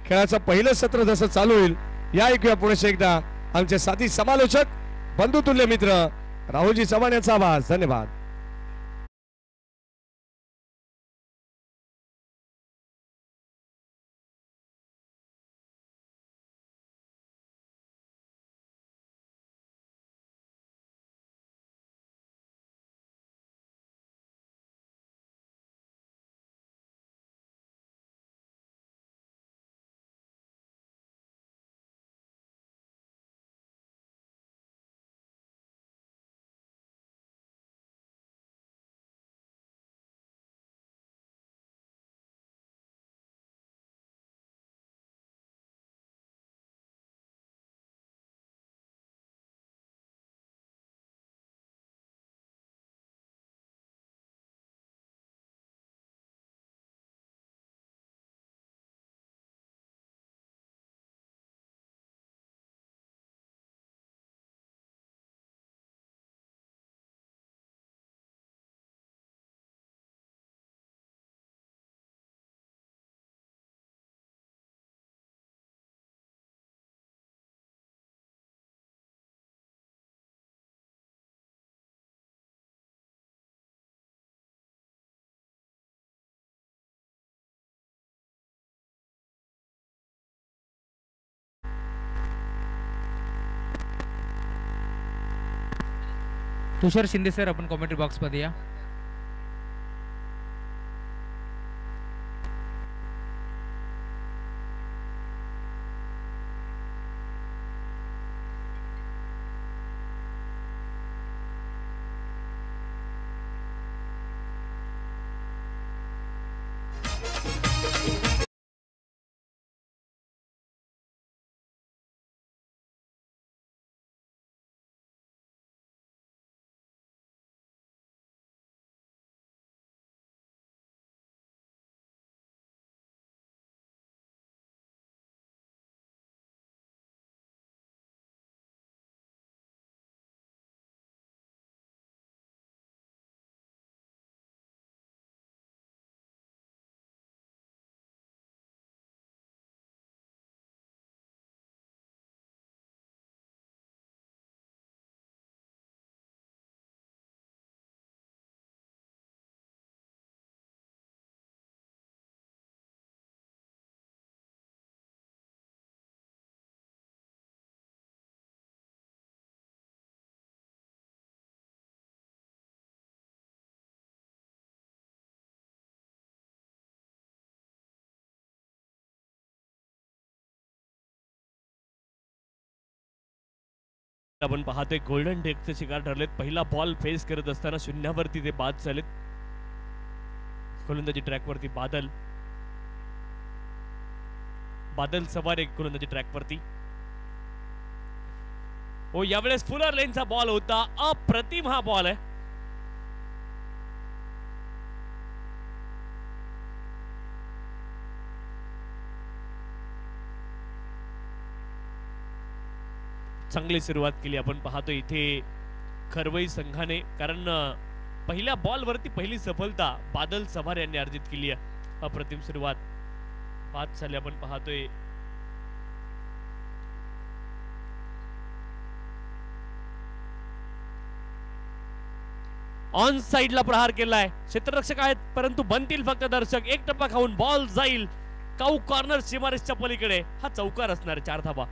खेळाचं पहिलं सत्र जसं चालू होईल या ऐकूया पुढे एकदा आमचे साथी समालोचक बंधुतुल्य मित्र राहुलजी चव्हाण यांचा आवाज. धन्यवाद. तुषार शिंदे सर आपण कमेंट्री बॉक्स मध्ये या. आपण पाहतोय गोल्डन टेकचे शिकार ठरलेत. पहिला बॉल फेस करत असताना शून्यावरती ते बाद झालेत. गोलंदाजी ट्रॅकवरती बादल सवार एक गोलंदाजी ट्रॅकवरती. ओ यावेळेस फुलर लेनचा बॉल होता. अप्रतिम हा बॉल आहे. चांगली सुरुवात केली आपण पाहतो इथे खरवई संघाने, कारण पहिल्या बॉलवरती पहिली सफलता बादल सवार यांनी अर्जित केली आहे. अप्रतिम सुरुवात बाद झाली आपण पाहतोय. ऑन साइडला प्रहार केलाय. क्षेत्ररक्षक आहेत परंतु बनतील फक्त दर्शक. एक टप्पा खाऊन बॉल जाईल काऊ कॉर्नर सीमारेषच्या पलीकडे. हा चौकार असणार 4 धाबा.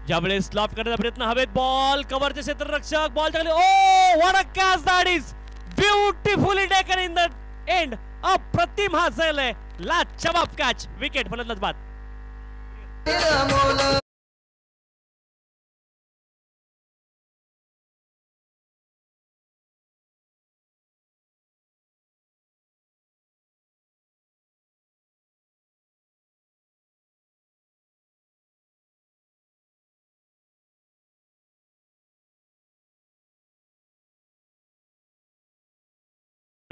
यावेळेस स्लॉप करण्याचा प्रयत्न हवेत. बॉल कव्हरचे क्षेत्ररक्षक. बॉल टाकले. ओ what a catch that is. Beautifully taken in the end. अप्रतिम हा झेल आहे. लाजवाब कॅच. विकेट फलंदाज बाद.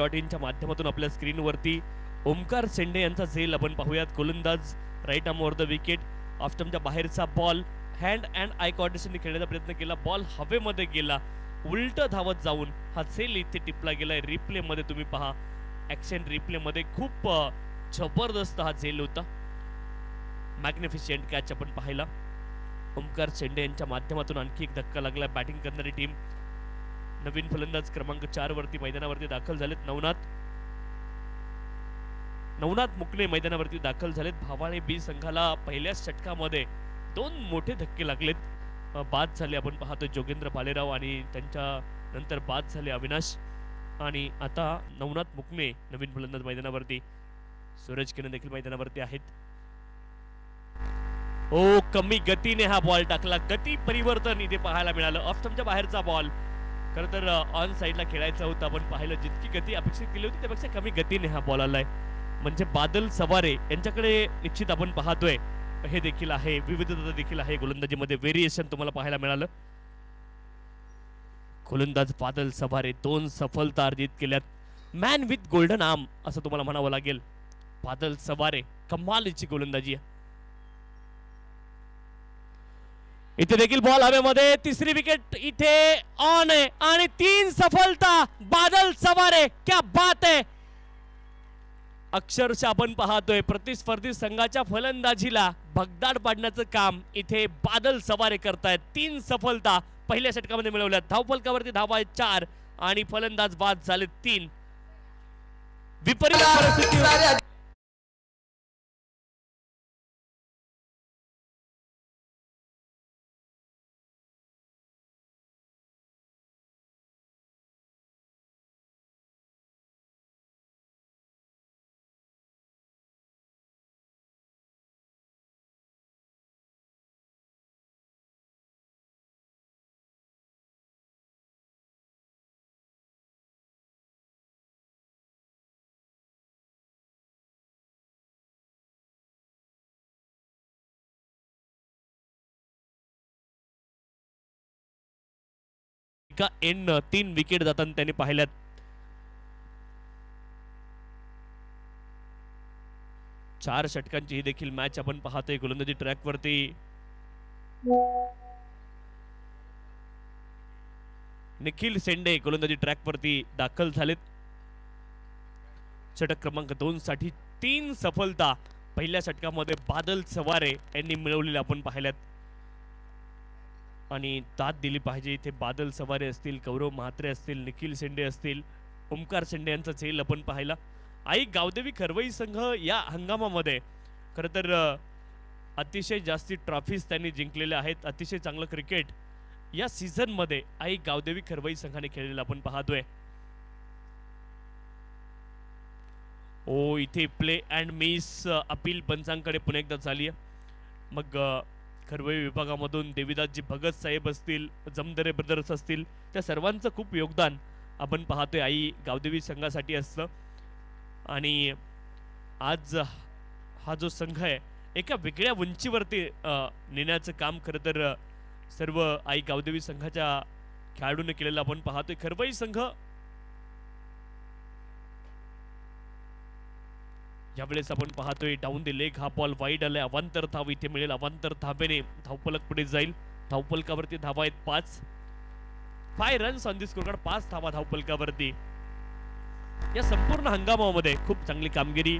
च्या माध्यमातून आपल्या स्क्रीनवरती ओमकार शेंडे यांचा झेल आपण पाहूयात. गोलंदाज right arm over the wicket. Off स्टंपच्या बाहेरचा बॉल हँड अँड आय कोऑर्डिनेशनने खेळण्याचा प्रयत्न केला. बॉल हवेमध्ये गेला, उलट धावत जाऊन हा झेल इथे टिपला गेलाय. रिप्ले मध्ये तुम्ही पहा, ऍक्शन रिप्ले मध्ये खूप जबरदस्त हा झेल होता. मॅग्निफिशियंट कॅच आपण पाहिला. ओमकार शेंडे यांच्या माध्यमातून आणखी एक धक्का लागला. बॅटिंग करणारी टीम नवीन फलंदाज क्रमांक 4 वरती मैदानावरती दाखल झालेत. नवनाथ मुकणे मैदानावरती दाखल झालेत. भावाळे बी संघाला पहिल्याच षटकामध्ये 2 मोठे धक्के लागलेत. बाद झाले आपण पाहतोय जोगेंद्र भालेराव आणि त्यांच्या नंतर बाद झाले अविनाश. आणि आता नवनाथ मुकणे नवीन फलंदाज मैदानावरती. सूरज किरण देखील मैदानावरती आहेत. कमी गतीने हा बॉल टाकला. गती परिवर्तन इथे पाहायला मिळालं. ऑफ स्टंपच्या बाहेरचा बॉल. खरं तर ऑन साईडला खेळायचा होता, आपण पाहिलं जितकी गती अपेक्षित केली होती त्यापेक्षा कमी गतीने हा बॉल आलाय. म्हणजे बादल सवारे यांच्याकडे निश्चित आपण पाहतोय हे देखील आहे, विविधता देखील आहे गोलंदाजीमध्ये. व्हेरिएशन तुम्हाला पाहायला मिळालं. गोलंदाज बादल सवारे 2 सफलता अर्जित केल्यात. मॅन विथ गोल्डन आर्म असं तुम्हाला म्हणावं लागेल. बादल सवारे कमालीची गोलंदाजी आहे. इथे देखील बॉल हवेमध्ये. तिसरी विकेट इथे ऑन आहे आणि 3 सफलता बादल सवारे. क्या बात आहे. अक्षरशः आपण पाहतोय प्रतिस्पर्धी संघाच्या फलंदाजीला भगदाड पाडण्याचं काम इथे बादल सवारे करतायत. 3 सफलता पहिल्या षटकामध्ये मिळवल्यात. धावफलकावरती धावा आहेत 4 आणि फलंदाज बाद झाले 3. विपरीत परिस्थिती. एका एंड 3 विकेट जाताना त्यांनी पाहिल्यात. चार षटकांची ही देखील मॅच आपण पाहतोय गोलंदाजी ट्रॅक वरती. निखिल शेंडे गोलंदाजी ट्रॅक वरती दाखल झालेत. षटक क्रमांक 2 साठी 3 सफलता पहिल्या षटकामध्ये बादल सवारे यांनी मिळवलेल्या आपण पाहिल्यात. आणि दाद दिली पाहिजे इथे. बादल सवारे असतील, गौरव म्हात्रे असतील, निखिल शेंडे असतील, ओमकार शेंडे यांचा झेल आपण पाहिला. आई गावदेवी खरवई संघ या हंगामामध्ये खरं तर अतिशय जास्ती ट्रॉफीज त्यांनी जिंकलेल्या आहेत. अतिशय चांगलं क्रिकेट या सीझन मध्ये आई गावदेवी खरवई संघाने खेळलेलं आपण पाहतोय. इथे प्ले अँड मिस अपील पंचांकडे पुन्हा एकदा झाली आहे. मग खरवई विभागामधून देवीदासजी भगत साहेब असतील, जमदरे ब्रदर्स असतील, त्या सर्वांचं खूप योगदान आपण पाहतोय आई गावदेवी संघासाठी असतं. आणि आज हा जो संघ आहे एका वेगळ्या उंचीवरती नेण्याचं काम खरं तर सर्व आई गावदेवी संघाच्या खेळाडूंनी केलेलं आपण पाहतोय. खरवई संघ यावेळेस आपण पाहतोय डाऊन द लेग हा बॉल वाईड आलाय. अवांतर धाव इथे मिळेल. अवांतर धावेने धावफलक पुढे जाईल. धावफलकावरती धावा आहेत 5 रन्स ऑन दी स्कोरकार्ड. 5 धावा धावफलकावरती. या संपूर्ण हंगामामध्ये खूप चांगली कामगिरी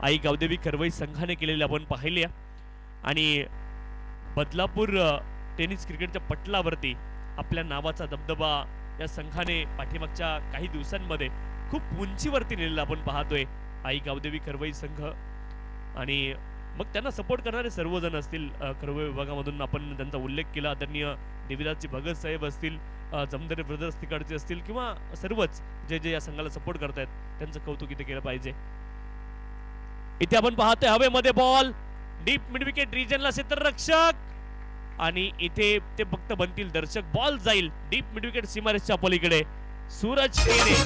आई गावदेवी खरवई संघाने केलेली आपण पाहिली. आणि बदलापूर टेनिस क्रिकेटच्या पटलावरती आपल्या नावाचा दबदबा या संघाने पाठीमागच्या काही दिवसांमध्ये खूप उंचीवरती नेलेला आपण पाहतोय आई गावदेवी खरवई संघ. आणि मग त्यांना सपोर्ट करणारे सर्वजण असतील. खरवई विभागामधून आपण त्यांचा उल्लेख केला. आदरणीय देवीदासजी भगत साहेब असतील, जमदरे ब्रदर्स तिकडचे असतील, किंवा सर्वच जे जे या संघाला सपोर्ट करतायत त्यांचं कौतुक इथे केलं पाहिजे. इथे आपण पाहतोय हवेमध्ये बॉल डीप मिड विकेट रिजनला क्षेत्ररक्षक. आणि इथे ते फक्त बनतील दर्शक. बॉल जाईल डीप मिड विकेट सीमारेषच्या पलीकडे. सूरज केने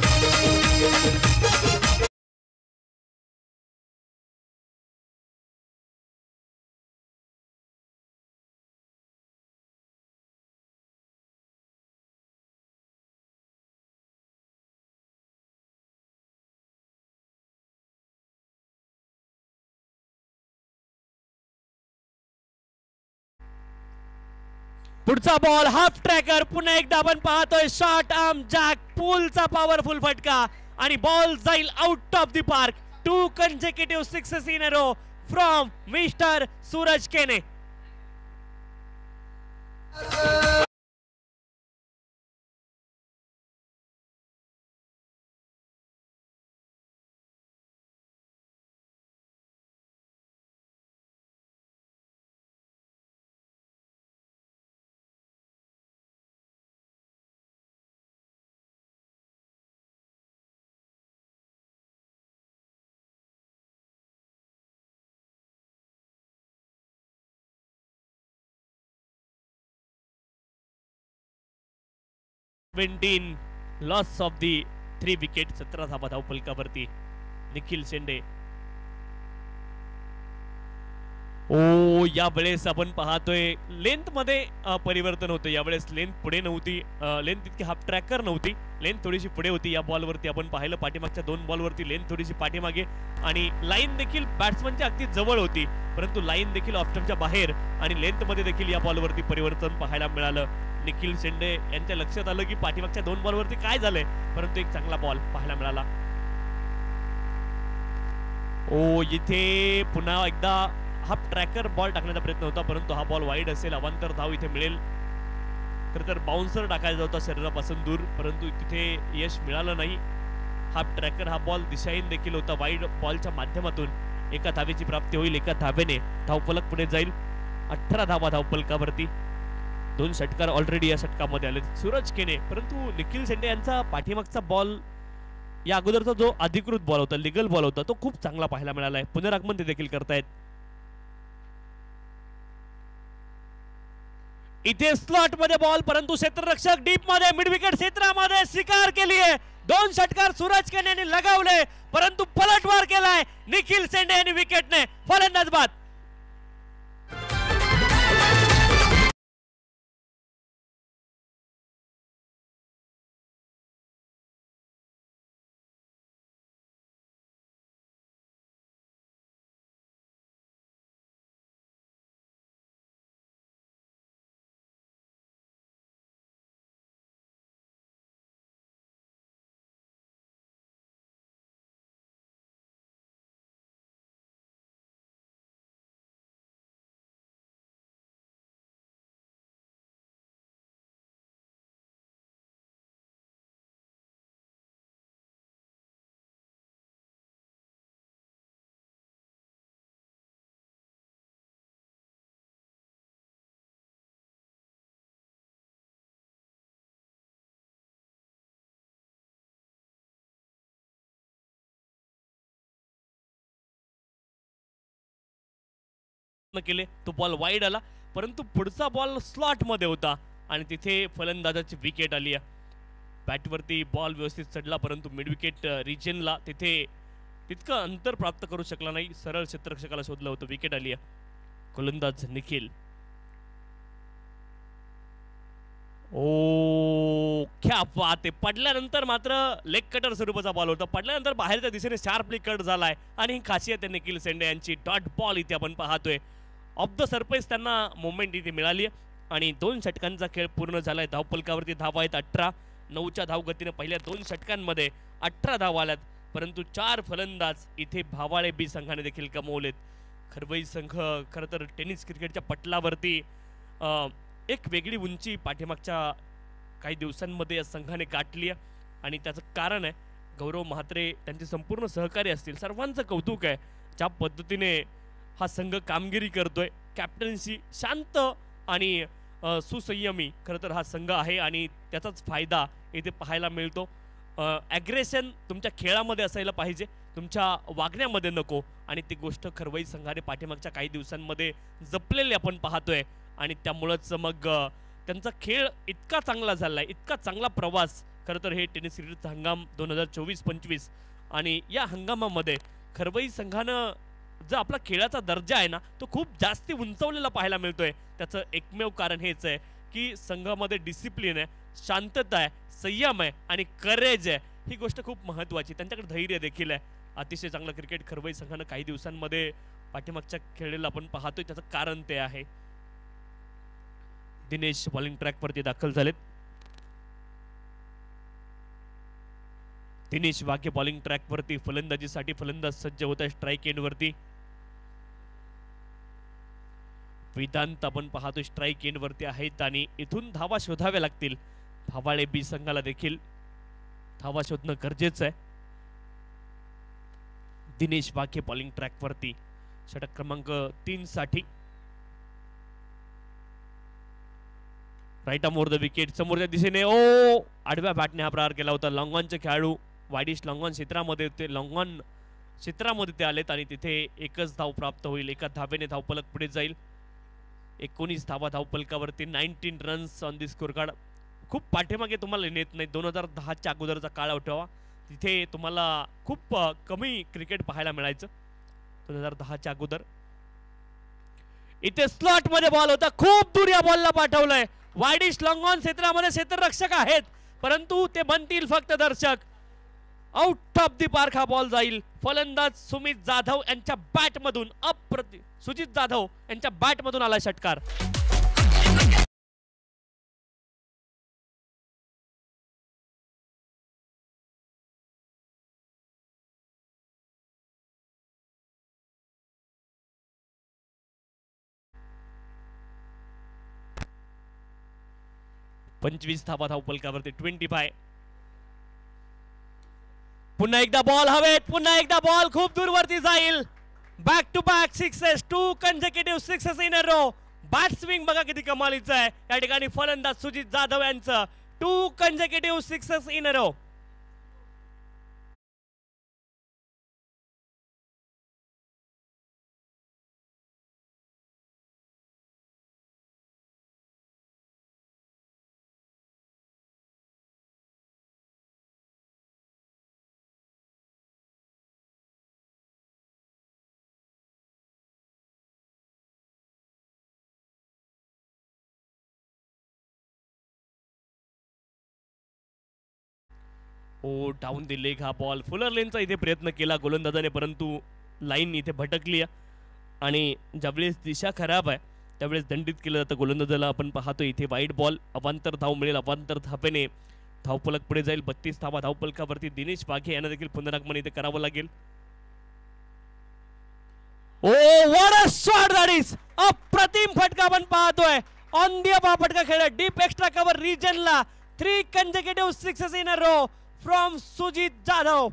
पुढचा बॉल हाफ ट्रॅकर, पुन्हा एकदा आपण पाहतोय शॉर्ट आर्म जॅक पुलचा पॉवरफुल फटका आणि बॉल जाईल out of the park. 2 consecutive sixes in a row from mister Suraj Kene. Loss of the 3 wicket. 17 धावा धावफलकावरती निखिल शेंडे. ओ यावेळेस आपण पाहतोय लेंथ मध्ये परिवर्तन होतं. यावेळेस लेंथ पुढे नव्हती, लेंथ तितकी हाफ ट्रॅकर नव्हती, लेंथ थोडीशी पुढे होती. या बॉलवरती आपण पाहिलं पाठीमागच्या 2 बॉलवरती लेंथ थोडीशी पाठीमागे आणि लाईन देखील बॅट्समनच्या अगदी जवळ होती, परंतु लाईन देखील ऑप्शनच्या बाहेर आणि लेंथ मध्ये देखील या बॉलवरती परिवर्तन पाहायला मिळालं. निखिल शेंडे यांच्या लक्षात आलं की पाठीमागच्या 2 बॉलवरती काय झालंय, परंतु एक चांगला बॉल पाहायला मिळाला. ओ इथे पुन्हा एकदा हाफ ट्रॅकर बॉल टाकण्याचा प्रयत्न होता, परंतु हा बॉल वाईड असेल, अवांतर धाव इथे मिळेल. खरं तर बाउन्सर टाकायचा होता शरीरापासून दूर, परंतु तिथे यश मिळालं नाही. हाफ ट्रॅकर हा बॉल दिशाहीन देखील होता. वाईड बॉलच्या माध्यमातून एका धावेची प्राप्ती होईल, एका धावेने धावफलक पुढे जाईल. 18 धावा धावफलकावरती. 2 षटकार ऑलरेडी या षटकामध्ये आले सूरज केने, परंतु निखिल शेंडे यांचा पाठीमागचा बॉल या अगोदरचा जो अधिकृत बॉल होता, लिगल बॉल होता, तो खूप चांगला पाहायला मिळालाय. पुनरागमन ते देखील करतायत. इथे स्लॉट मध्ये बॉल, परंतु क्षेत्ररक्षक डीप मध्ये मिड विकेट क्षेत्रामध्ये शिकार केली आहे. 2 षटकार सूरज केने यांनी लगावले, परंतु पलटवार केलाय निखिल शेंडे यांनी विकेटने. फलंदाज बाद. केले तो बॉल वाईड आला, परंतु पुढचा बॉल स्लॉट मध्ये होता आणि तिथे फलंदाजाची विकेट आली. बॅटवरती बॉल व्यवस्थित चढला, परंतु मिड विकेट रिजनला तिथे तितकं अंतर प्राप्त करू शकला नाही. सरळ क्षेत्ररक्षकाला शोधलं होतं, विकेट आली. गोलंदाज निखिल. ओ क्या बात आहे. पडल्यानंतर मात्र लेग कटर स्वरूपाचा बॉल होता, पडल्यानंतर बाहेरच्या दिशेने शार्पली कट झालाय आणि ही खासियत आहे निखिल शेंडे यांची. डॉट बॉल इथे आपण पाहतोय. ऑफ द सरफेस त्यांना मोमेंट इथे मिळाली आणि 2 षटकांचा खेळ पूर्ण झालाय. धावफलकावरती धावा आहेत 18. 9च्या धावगतीने पहिल्या 2 षटकांमध्ये 18 धावा आल्यात, परंतु 4 फलंदाज इथे भावाळे बी संघाने देखील कमवलेत. खरवई संघ खरं तर टेनिस क्रिकेटच्या पटलावरती एक वेगळी उंची पाठीमागच्या काही दिवसांमध्ये या संघाने गाठली आणि त्याचं कारण आहे गौरव म्हात्रे, त्यांचे संपूर्ण सहकारी असतील, सर्वांचं कौतुक आहे ज्या पद्धतीने हा संघ कामगिरी करतोय. कॅप्टन्सी शांत आणि सुसंयमी खरं तर हा संघ आहे आणि त्याचाच फायदा इथे पाहायला मिळतो. ॲग्रेशन तुमच्या खेळामध्ये असायला पाहिजे, तुमच्या वागण्यामध्ये नको, आणि ती गोष्ट खरवई संघाने पाठीमागच्या काही दिवसांमध्ये जपलेली आपण पाहतोय आणि त्यामुळंच मग त्यांचा खेळ इतका चांगला झालाय, इतका चांगला प्रवास. खरं तर हे टेनिस क्रिकेटचा हंगाम 2024-25 आणि या हंगामामध्ये खरवई संघानं जो आपला खेळाचा दर्जा आहे ना तो खूप जास्ती उंचवलेला पाहायला मिळतोय. त्याचं एकमेव कारण हेच आहे की संघामध्ये डिसिप्लिन आहे, शांतता आहे, संयम आहे आणि करेज आहे. ही गोष्ट खूप महत्त्वाची. त्यांच्याकडे धैर्य देखील आहे. अतिशय चांगलं क्रिकेट खरवई संघानं काही दिवसांमध्ये पाठीमागच्या खेळलेलं आपण पाहतोय, त्याचं कारण ते आहे. दिनेश बॉलिंग ट्रॅक वरती दाखल झालेत. दिनेश वाघे बॉलिंग ट्रॅक वरती फलंदाजीसाठी फलंदाज सज्ज होत आहे स्ट्राईक एंड वरती. वेदांत आपण पाहतो स्ट्राईक एंड वरती आहेत आणि इथून धावा शोधाव्या लागतील. भावाळे बी संघाला देखील धावा शोधणं गरजेचं आहे. दिनेश वाघे बॉलिंग ट्रॅक वरती षटक क्रमांक 3 साठी. राईट मोर द विकेट समोरच्या दिशेने ओ आडव्या बॅटने हा प्रहार केला होता. लॉंग ऑनचे खेळाडू वाईडिश लॉंग ऑन क्षेत्रामध्ये ते आलेत आणि तिथे एकच धाव प्राप्त होईल. एका धावेने धावफलक पुढे जाईल. 19 धावा धावफलकावरती 19 runs on the score card. खूप पाठीमागे तुम्हाला नेत नाही. 2010च्या अगोदरचा काळ आठवा. तिथे तुम्हाला खूप कमी क्रिकेट पाहायला मिळायचं 2010च्या अगोदर. इथे स्लॉट मध्ये बॉल होता. खूप दूर या बॉलला पाठवलंय. वाईडिश लॉंग ऑन क्षेत्रामध्ये क्षेत्ररक्षक आहेत परंतु ते बनतील फक्त दर्शक. आउट ऑफ दी पार्क हा बॉल जाईल. फलंदाज सुजित जाधव यांच्या बॅटमधून आला षटकार. पंचवीस धावा धावफलकावरती 25. पुन्हा एकदा बॉल हवेत. पुन्हा एकदा बॉल खूप दूरवरती जाईल. Back to back sixes. 2 consecutive sixes in a row. Bat swing बघा किती कमालीचं आहे. या ठिकाणी फलंदाज सुजित जाधव यांचं 2 consecutive sixes in a row. Oh down the leg हा बॉल. फुलर लेनचा इथे प्रयत्न केला गोलंदाजाने परंतु लाईन इथे भटकली आणि ज्यावेळेस दिशा खराब आहे त्यावेळेस दंडित केलं जातं गोलंदाजाला. आपण पाहतो इथे वाईट बॉल. अवांतर धाव मिळेल. अवांतर धापेने धावफलक पुढे जाईल. 32 धावा धावफलकावरती दिनेश वाघे यांना देखील पुनरागमन इथे करावं लागेल. Oh what a shot that is. अप्रतिम फटका आपण पाहतोय. ऑन दी अप फटका खेळला डीप एक्स्ट्रा कव्हर रिजनला. 3 consecutive sixes in a row from Sujit Jadhav.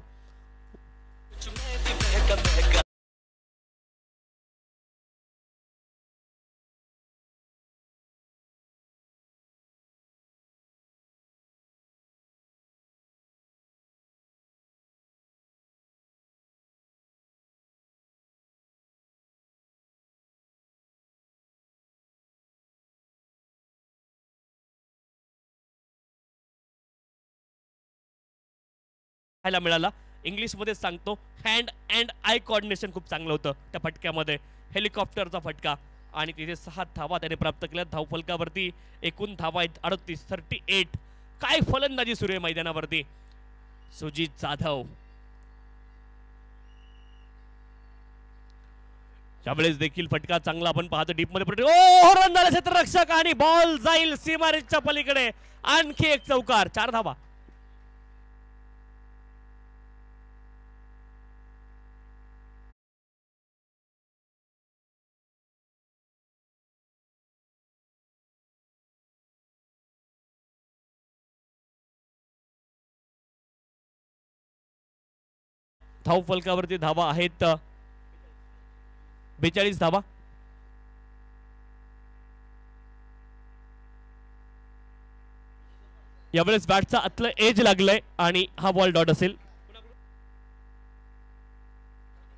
मिळाला. इंग्लिश मध्ये सांगतो हँड अँड आय कोऑर्डिनेशन खूप चांगलं होतं त्या फटक्यामध्ये. हेलिकॉप्टरचा फटका आणि तिथे 6 धावा त्याने प्राप्त केल्या. धावफलकावरती एकूण धावा 38 38. काय फलंदाजी सुरू आहे मैदानावरती. सुजित जाधव त्यावेळेस देखील फटका चांगला आपण पाहतो डीप मध्ये. ओ रन झाला क्षेत्ररक्षक आणि बॉल जाईल सीमारेषच्या पलीकडे. आणखी एक चौकार. 4 धावा. धावफलकावरती धावा आहेत 42 धावा. यावेळेस बॅटचा आतलं एज लागलंय आणि हा बॉल डॉट असेल.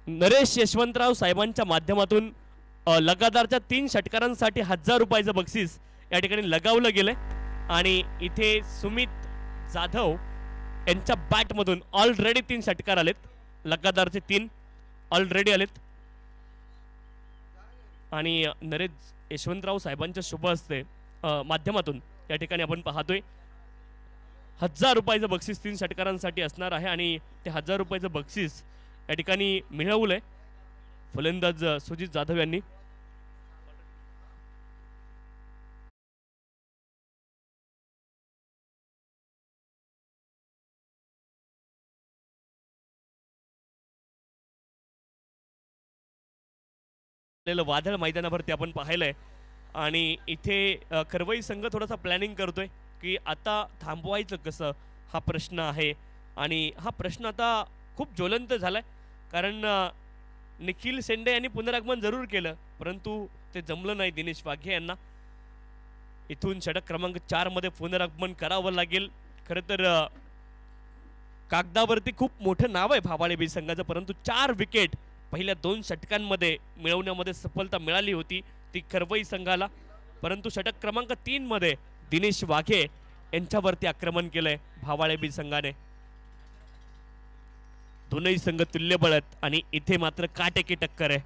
नरेश यशवंतराव साहेबांच्या माध्यमातून लगातारच्या 3 षटकारांसाठी 1000 रुपयाचं बक्षीस या ठिकाणी लगावलं गेलंय आणि इथे सुमित जाधव यांच्या बॅटमधून ऑलरेडी 3 षटकार आलेत. लगातारचे 3 ऑलरेडी आलेत आणि नरेश यशवंतराव साहेबांच्या शुभ हस्ते माध्यमातून या ठिकाणी आपण पाहतोय 1000 रुपयाचं बक्षीस 3 षटकारांसाठी असणार आहे आणि ते 1000 रुपयाचं बक्षीस या ठिकाणी मिळवलंय फलंदाज सुजित जाधव यांनी. असलेलं वादळ मैदानावरती आपण पाहिलंय आणि इथे खरवई संघ थोडासा प्लॅनिंग करतोय की आता थांबवायचं कसं हा प्रश्न आहे आणि हा प्रश्न आता खूप ज्वलंत झालाय कारण निखिल शेंडे यांनी पुनरागमन जरूर केलं परंतु ते जमलं नाही दिनेश वाघे यांना इथून षटक क्रमांक 4 मध्ये पुनरागमन करावं लागेल खरं तर कागदावरती खूप मोठं नाव आहे भावाळे बी संघाचं परंतु 4 विकेट पहिल्या 2 षटकांमध्ये मिळवण्यामध्ये सफलता मिळाली होती ती खरवई संघाला परंतु षटक क्रमांक 3 मध्ये दिनेश वाघे यांच्यावरती आक्रमण केलंय भावाळे बी संघाने दोनही संघ तुल्यबळ आहेत आणि इथे मात्र काटेकी टक्कर आहे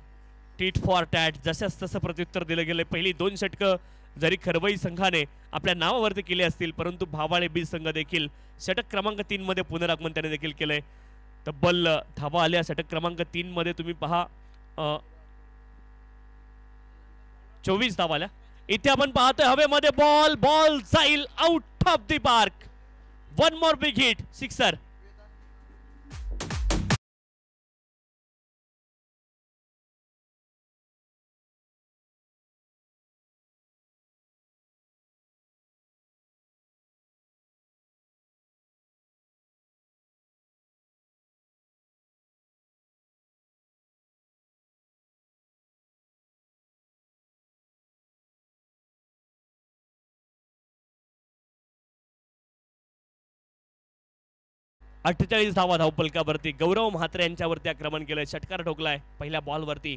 टीट फॉर टॅट जशाच तसं प्रत्युत्तर दिलं गेलंय पहिली 2 षटकं जरी खरवई संघाने आपल्या नावावरती केले असतील परंतु भावाळे बी संघ देखील षटक क्रमांक 3 मध्ये पुनरागमन त्याने देखील केलंय तब्बल धावा आल्या षटक क्रमांक 3 मध्ये तुम्ही पहा 24 धावा आल्या इथे आपण पाहतोय हवेमध्ये बॉल जाईल out of the park one more big hit sixer अठ्ठेचाळीस धावा धावपलकावरती गौरव म्हात्रे यांच्यावरती आक्रमण केलंय षटकार ठोकलाय पहिल्या बॉलवरती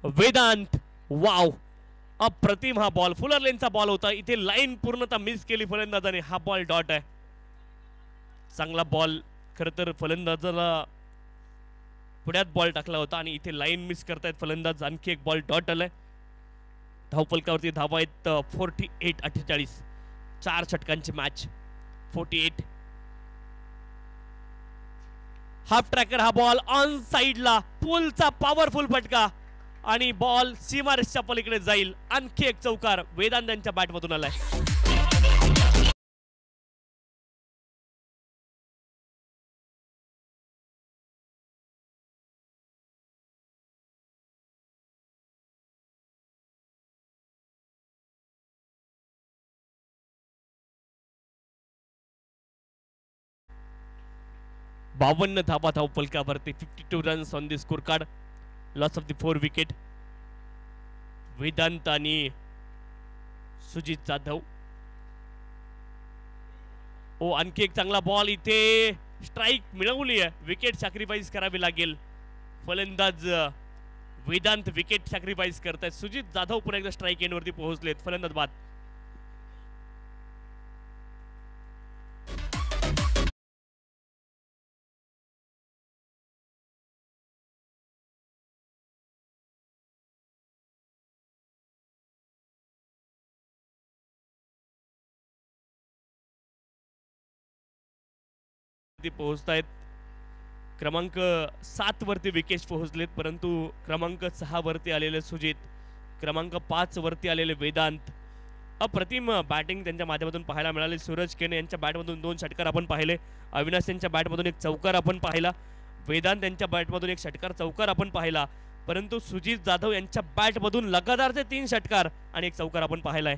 वेदांत वाव अप्रतिम हा बॉल फुलर लेनचा बॉल होता इथे लाईन पूर्णतः मिस केली फलंदाजाने हा बॉल डॉट आहे चांगला बॉल खरं तर फलंदाजाला पुढ्यात बॉल टाकला होता आणि इथे लाईन मिस करतायत फलंदाज आणखी एक बॉल डॉट आलाय धावपलकावरती धावा आहेत 48-48 4 षटकांची मॅच 48 हाफ ट्रॅकर हा बॉल ऑन साइडला पुलचा पॉवरफुल फटका आणि बॉल सीमारेषच्या पलीकडे जाईल आणखी एक चौकार वेदांत यांच्या बॅटमधून आलाय बावन्न धावा धावपलकावरती 52 runs on the score card loss of the 4 wicket Vedant आणि सुजित जाधव ओ आणखी एक चांगला बॉल इथे स्ट्राइक मिळवली आहे विकेट सॅक्रिफाईस करावी लागेल फलंदाज वेदांत विकेट सॅक्रिफाईस करतायत सुजित जाधव पुन्हा एकदा स्ट्राइक एंडवरती पोहोचलेत फलंदाज बाद पोहोचतायत क्रमांक 7 वरती विकेट पोहोचलेत परंतु क्रमांक 6 वरती आलेले सुजित क्रमांक 5 वरती आलेले वेदांत अप्रतिम बॅटिंग त्यांच्या माध्यमातून पाहायला मिळाले सूरज केने यांच्या बॅटमधून 2 षटकार आपण पाहिले अविनाश यांच्या बॅटमधून एक चौकार आपण पाहिला वेदांत यांच्या बॅटमधून एक षटकार चौकार आपण पाहिला परंतु सुजित जाधव यांच्या बॅटमधून लगातारचे 3 षटकार आणि एक चौकार आपण पाहिलाय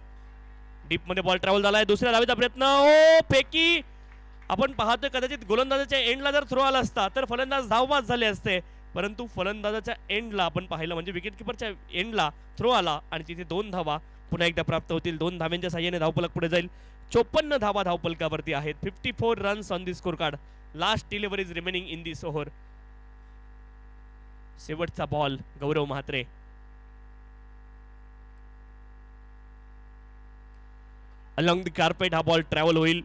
डीप मध्ये बॉल ट्रॅव्हल झालाय दुसऱ्या धावेचा प्रयत्न ओ फेकी आपण पाहतोय कदाचित गोलंदाजाच्या एंडला जर थ्रो आला असता तर फलंदाज धावबाद झाले असते परंतु फलंदाजाच्या एंडला आपण पाहिलं म्हणजे विकेट किपरच्या एंडला थ्रो आला आणि तिथे 2 धावा पुन्हा एकदा प्राप्त होतील 2 धाव्यांच्या साहाय्याने धावपलक पुढे जाईल 54 धावा धावपलकावरती आहेत 54 runs on the score card last delivery is remaining in this over शेवटचा ball Gaurav Mhatre along the carpet हा बॉल ट्रॅव्हल होईल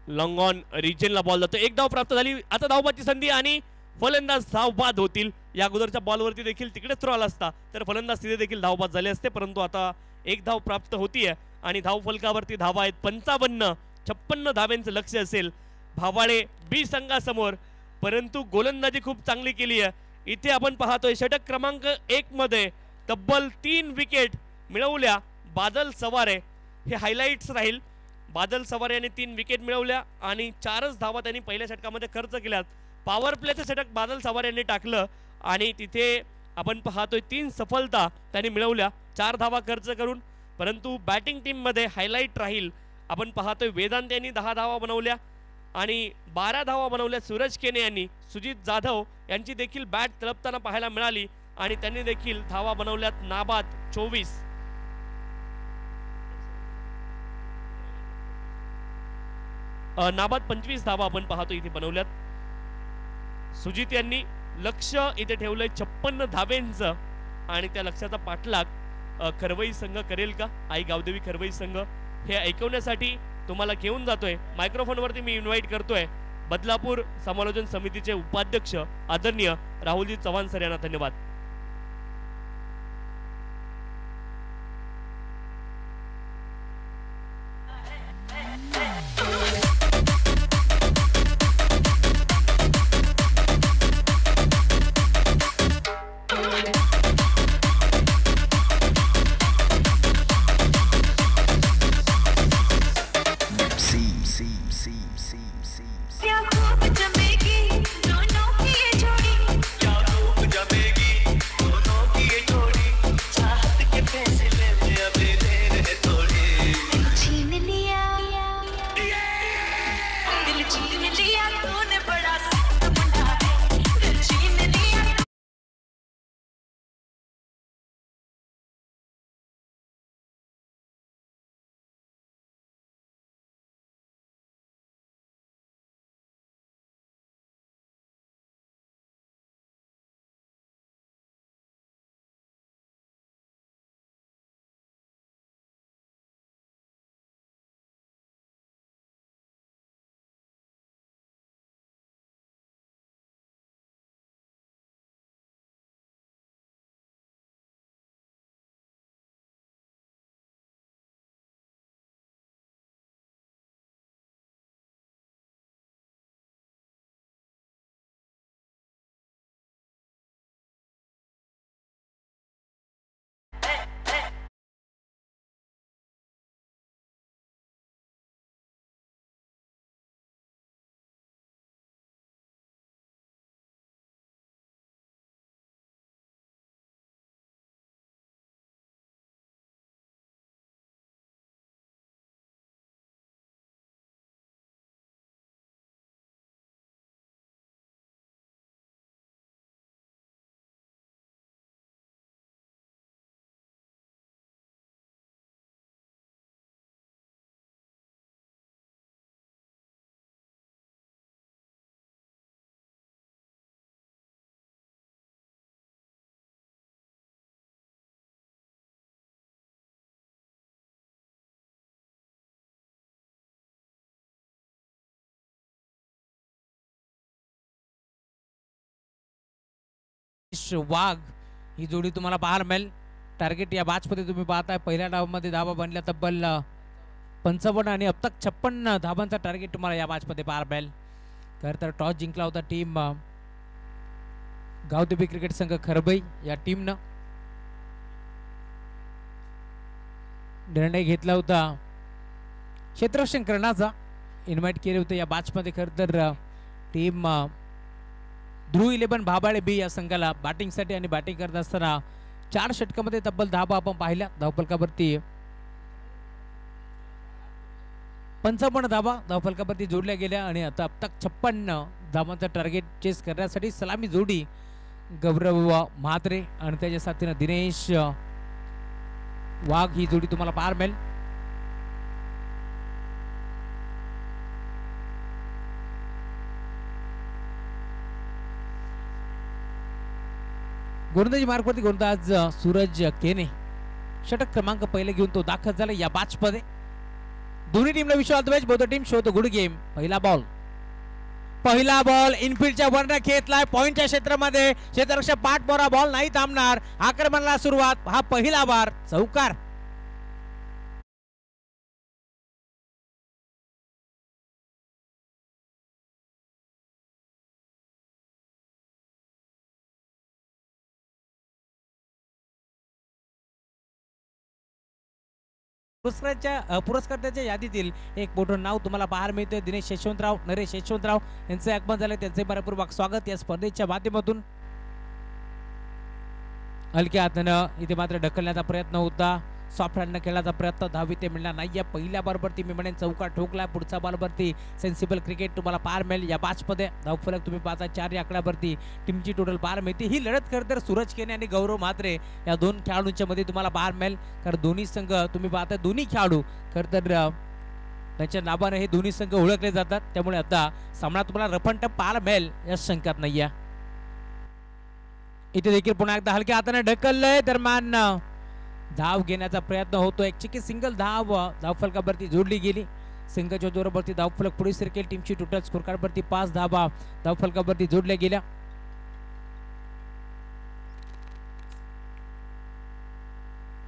लॉंग ऑन रिजनला बॉल जातो एक धाव प्राप्त झाली आता धावबादची संधी आणि फलंदाज धावबाद होतील या अगोदरच्या बॉलवरती देखील तिकडे थ्रो आला असता तर फलंदाज तिथे देखील धावबाद झाले असते परंतु आता एक धाव प्राप्त होतीये आणि धाव फलकावरती धावा आहेत 55-56 धाव्यांचं लक्ष असेल भावाळे बी संघासमोर परंतु गोलंदाजी खूप चांगली केली आहे इथे आपण पाहतोय षटक क्रमांक 1 मध्ये तब्बल 3 विकेट मिळवल्या बादल सवारे हे हायलाइट्स राहील बादल सवारे यांनी 3 विकेट मिळवल्या आणि 4च धावा त्यांनी पहिल्या षटकामध्ये खर्च केल्यात पॉवर प्लेचं षटक बादल सवारे यांनी टाकलं आणि तिथे आपण पाहतोय 3 सफलता त्यांनी मिळवल्या 4 धावा खर्च करून. परंतु बॅटिंग टीममध्ये हायलाईट राहील आपण पाहतोय वेदांत यांनी 10 धावा बनवल्या आणि 12 धावा बनवल्या सूरज केने यांनी. सुजित जाधव यांची देखील बॅट तळपताना पाहायला मिळाली आणि त्यांनी देखील धावा बनवल्यात नाबाद 24. नाबाद 25 धावा आपण पाहतो इथे बनवल्यात. सुजित यांनी लक्ष इथे ठेवलंय 56 धावेंचं आणि त्या लक्ष्याचा पाठलाग खरवई संघ करेल का? आई गावदेवी खरवई संघ हे ऐकवण्यासाठी तुम्हाला घेऊन जातोय. मायक्रोफोनवरती मी इन्व्हाइट करतोय बदलापूर समालोचन समितीचे उपाध्यक्ष आदरणीय राहुलजी चव्हाण सर यांना. धन्यवाद. वाघ ही जोडी तुम्हाला पाहायला मिळेल. टार्गेट या बॅचमध्ये तुम्ही पाहताय पहिल्या डावामध्ये धावा बनल्या तब्बल 55 आणि अब तक 56 धावांचा टार्गेट तुम्हाला या बॅचमध्ये पाहायला मिळेल. खरं तर टॉस जिंकला होता टीम गावदेवी क्रिकेट संघ खरबई या टीमनं. निर्णय घेतला होता क्षेत्ररक्षण करण्याचा. इन्व्हाइट केले होते या बॅचमध्ये. खरं तर टीम ध्रुव 11 भाबाळे बी या संघाला बॅटिंगसाठी आणि बॅटिंग करत असताना 4 षटकामध्ये तब्बल धावा आपण पाहिल्या. धावफलकावरती 55 धावा धावफलकावरती जोडल्या गेल्या आणि आता अब तक 56 धावांचा टार्गेट चेस करण्यासाठी सलामी जोडी गौरव म्हात्रे आणि त्याच्या साथीनं दिनेश वाघ ही जोडी तुम्हाला पाहायला मिळेल. गोलंदाजी मार्गवरती गोलंदाज सूरज केने षटक क्रमांक पहिले घेऊन तो दाखल झाला या बॅच मध्ये. दोन्ही टीमला wish all the best. Both team show the good game. पहिला बॉल इनफिल्डच्या वरनं खेचलाय पॉइंटच्या क्षेत्रामध्ये. क्षेत्ररक्षक पाठपोरा बॉल नाही थांबणार. आक्रमणाला सुरुवात. हा पहिला बार चौकार. पुरस्कर्त्याच्या यादीतील एक मोठं नाव तुम्हाला पाहायला मिळते. दिनेश यशवंतराव, नरेश यशवंतराव यांचे आगमन झाले. त्यांचे मनपूर्वक स्वागत या स्पर्धेच्या माध्यमातून. हलक्या हातानं इथे मात्र ढकलण्याचा प्रयत्न होता, सॉफ्ट हँडनं खेळण्याचा प्रयत्न, धाव इथे मिळणार नाहीये. पहिल्या बॉलवरती मी म्हणेन चौका ठोकला, पुढचा बॉलवरती सेन्सिबल क्रिकेट तुम्हाला पार मिळेल. या मॅचमध्ये धावफलक तुम्ही पाहता 4 या आकड्यावरती टीमची टोटल पार मिळते. ही लढत खरं तर सूरज केने आणि गौरव म्हात्रे या दोन खेळाडूंच्या मध्ये तुम्हाला पार मिळेल, कारण दोन्ही संघ तुम्ही पाहता दोन्ही खेळाडू खरं तर त्यांच्या नावाने हे दोन्ही संघ ओळखले जातात. त्यामुळे आता सामना तुम्हाला रफंट पार मिळेल या शंकात नाहीये. इथे देखील पुन्हा एकदा हलक्या हाताने ढकललंय, दरम्यान धाव घेण्याचा प्रयत्न होतो. एक चिकी सिंगल धाव धावफलकावरती जोडली गेली. संघाच्या जोरावरती धावफलक पुढे सरकेल. टीमची टोटल स्कोर कार्डवरती 5 धावा धावफलकावरती जोडल्या गेल्या.